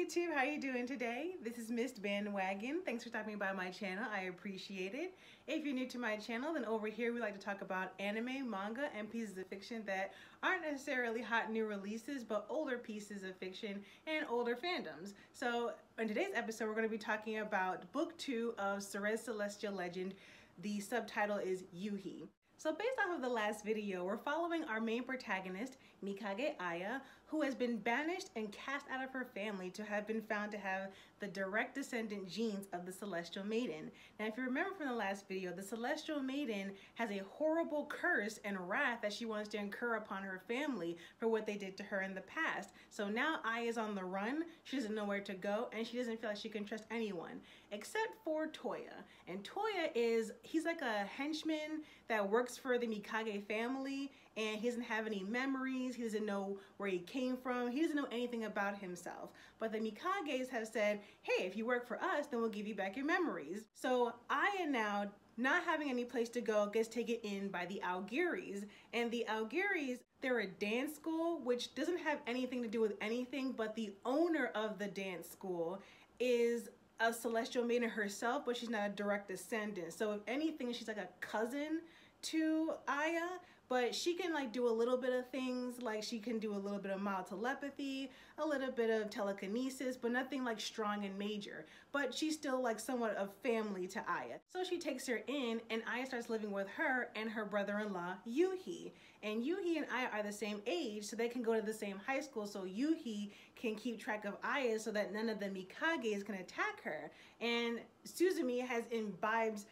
YouTube, how you doing today? This is Miss Bandwagon. Thanks for stopping by my channel. I appreciate it. If you're new to my channel, then over here we like to talk about anime, manga, and pieces of fiction that aren't necessarily hot new releases, but older pieces of fiction and older fandoms. So in today's episode, we're going to be talking about Book 2 of Ceres Celestial Legend. The subtitle is Yuhi. So based off of the last video, we're following our main protagonist, Mikage Aya, who has been banished and cast out of her family to have been found to have the direct descendant genes of the Celestial Maiden. Now, if you remember from the last video, the Celestial Maiden has a horrible curse and wrath that she wants to incur upon her family for what they did to her in the past. So now Aya is on the run, she doesn't know where to go, and she doesn't feel like she can trust anyone, except for Toya. And Toya he's like a henchman that works for the Mikage family, and he doesn't have any memories, he doesn't know where he came from, he doesn't know anything about himself. But the Mikages have said, hey, if you work for us, then we'll give you back your memories. So Aya now, not having any place to go, gets taken in by the Aogiris. And the Aogiris, they're a dance school, which doesn't have anything to do with anything, but the owner of the dance school is a Celestial Maiden herself, but she's not a direct descendant. So if anything, she's like a cousin to Aya, but she can like do a little bit of things, like she can do a little bit of mild telepathy, a little bit of telekinesis, but nothing like strong and major. But she's still like somewhat of family to Aya. So she takes her in, and Aya starts living with her and her brother-in-law, Yuhi. And Yuhi and Aya are the same age, so they can go to the same high school, so Yuhi can keep track of Aya so that none of the Mikages can attack her. And Suzumi has imbibed,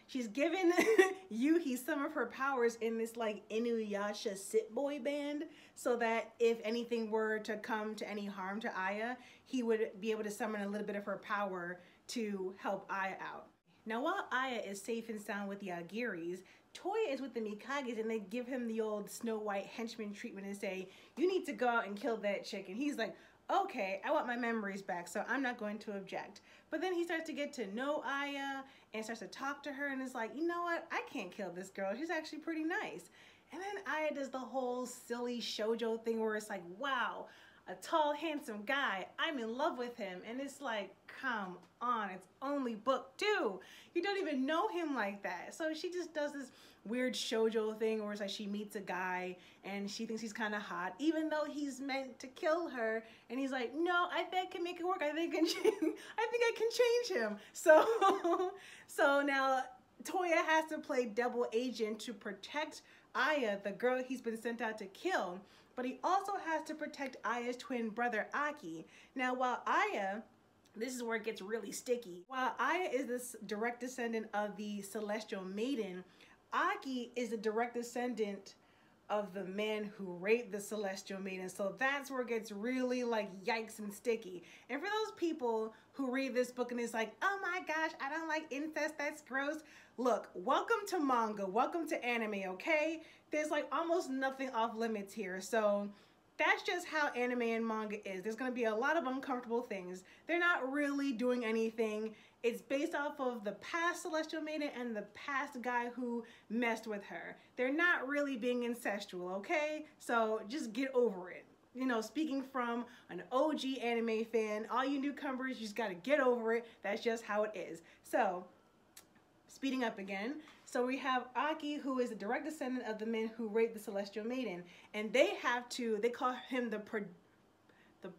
she's given Yuhi some of her powers in this like Inuyasha sit boy band, so that if anything were to come to any harm to Aya, he would be able to summon a little bit of her power to help Aya out. Now while Aya is safe and sound with the Aogiris, Toya is with the Mikages, and they give him the old Snow White henchman treatment and say, you need to go out and kill that chick. And he's like, okay, I want my memories back, so I'm not going to object. But then he starts to get to know Aya and starts to talk to her, and is like, you know what, I can't kill this girl, she's actually pretty nice. And then Aya does the whole silly shoujo thing where it's like, wow, a tall, handsome guy, I'm in love with him. And it's like, come on, it's only book 2. You don't even know him like that. So she just does this weird shoujo thing where it's like she meets a guy and she thinks he's kind of hot, even though he's meant to kill her. And he's like, no, I think I can make it work. I think I can change him. So now Toya has to play double agent to protect Aya, the girl he's been sent out to kill. But he also has to protect Aya's twin brother, Aki. Now, while Aya, this is where it gets really sticky. While Aya is this direct descendant of the Celestial Maiden, Aki is a direct descendant of the man who raped the Celestial Maiden. So that's where it gets really like yikes and sticky. And for those people who read this book and is like, oh my gosh, I don't like incest, that's gross. Look, welcome to manga, welcome to anime, okay? There's like almost nothing off limits here. So that's just how anime and manga is. There's gonna be a lot of uncomfortable things. They're not really doing anything. It's based off of the past Celestial Maiden and the past guy who messed with her. They're not really being incestual, okay? So just get over it. You know, speaking from an OG anime fan, all you newcomers, you just gotta get over it. That's just how it is. So, speeding up again. So we have Aki, who is a direct descendant of the men who raped the Celestial Maiden. And they call him the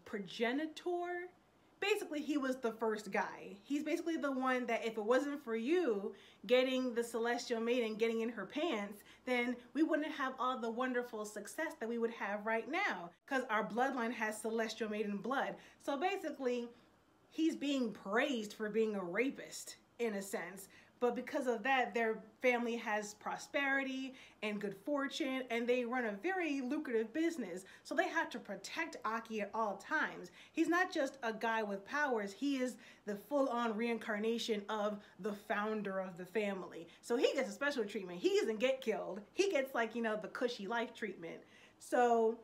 progenitor. Basically, he was the first guy. He's basically the one that if it wasn't for you getting the Celestial Maiden, getting in her pants, then we wouldn't have all the wonderful success that we would have right now, because our bloodline has Celestial Maiden blood. So basically, he's being praised for being a rapist in a sense. But because of that, their family has prosperity and good fortune, and they run a very lucrative business. So they have to protect Aki at all times. He's not just a guy with powers, he is the full-on reincarnation of the founder of the family. So he gets a special treatment. He doesn't get killed. He gets like, you know, the cushy life treatment. So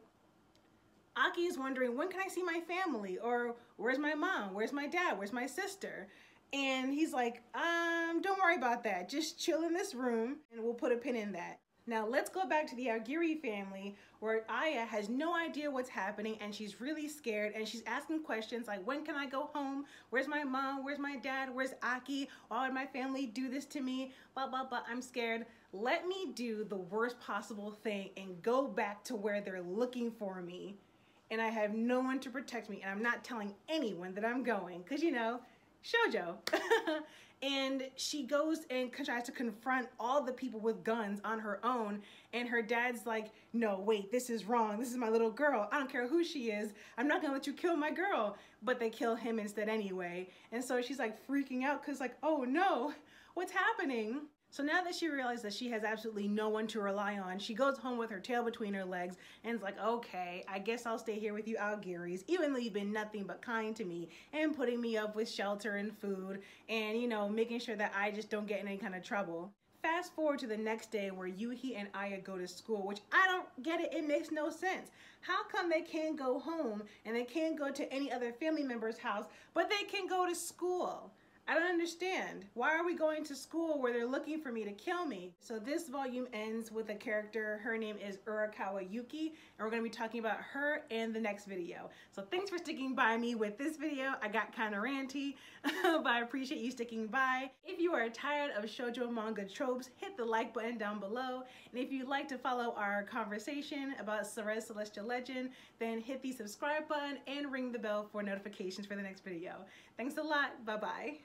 Aki is wondering, when can I see my family? Or where's my mom? Where's my dad? Where's my sister? And he's like, don't worry about that. Just chill in this room and we'll put a pin in that. Now let's go back to the Aogiri family where Aya has no idea what's happening and she's really scared and she's asking questions like, when can I go home? Where's my mom? Where's my dad? Where's Aki? Why would my family do this to me? Blah, blah, blah. I'm scared. Let me do the worst possible thing and go back to where they're looking for me. And I have no one to protect me. And I'm not telling anyone that I'm going because, you know, shoujo. And she goes and tries to confront all the people with guns on her own. And her dad's like, no, wait, this is wrong. This is my little girl. I don't care who she is. I'm not gonna let you kill my girl. But they kill him instead anyway. And so she's like freaking out because like, oh no, what's happening? So now that she realized that she has absolutely no one to rely on, she goes home with her tail between her legs and is like, okay, I guess I'll stay here with you Aogiris, even though you've been nothing but kind to me and putting me up with shelter and food and, you know, making sure that I just don't get in any kind of trouble. Fast forward to the next day where Yuhi and Aya go to school, which I don't get it. It makes no sense. How come they can't go home and they can't go to any other family member's house, but they can go to school? I don't understand. Why are we going to school where they're looking for me to kill me? So this volume ends with a character. Her name is Urakawa Yuki, and we're going to be talking about her in the next video. So thanks for sticking by me with this video. I got kind of ranty, but I appreciate you sticking by. If you are tired of shoujo manga tropes, hit the like button down below. And if you'd like to follow our conversation about Ceres Celestial Legend, then hit the subscribe button and ring the bell for notifications for the next video. Thanks a lot. Bye-bye.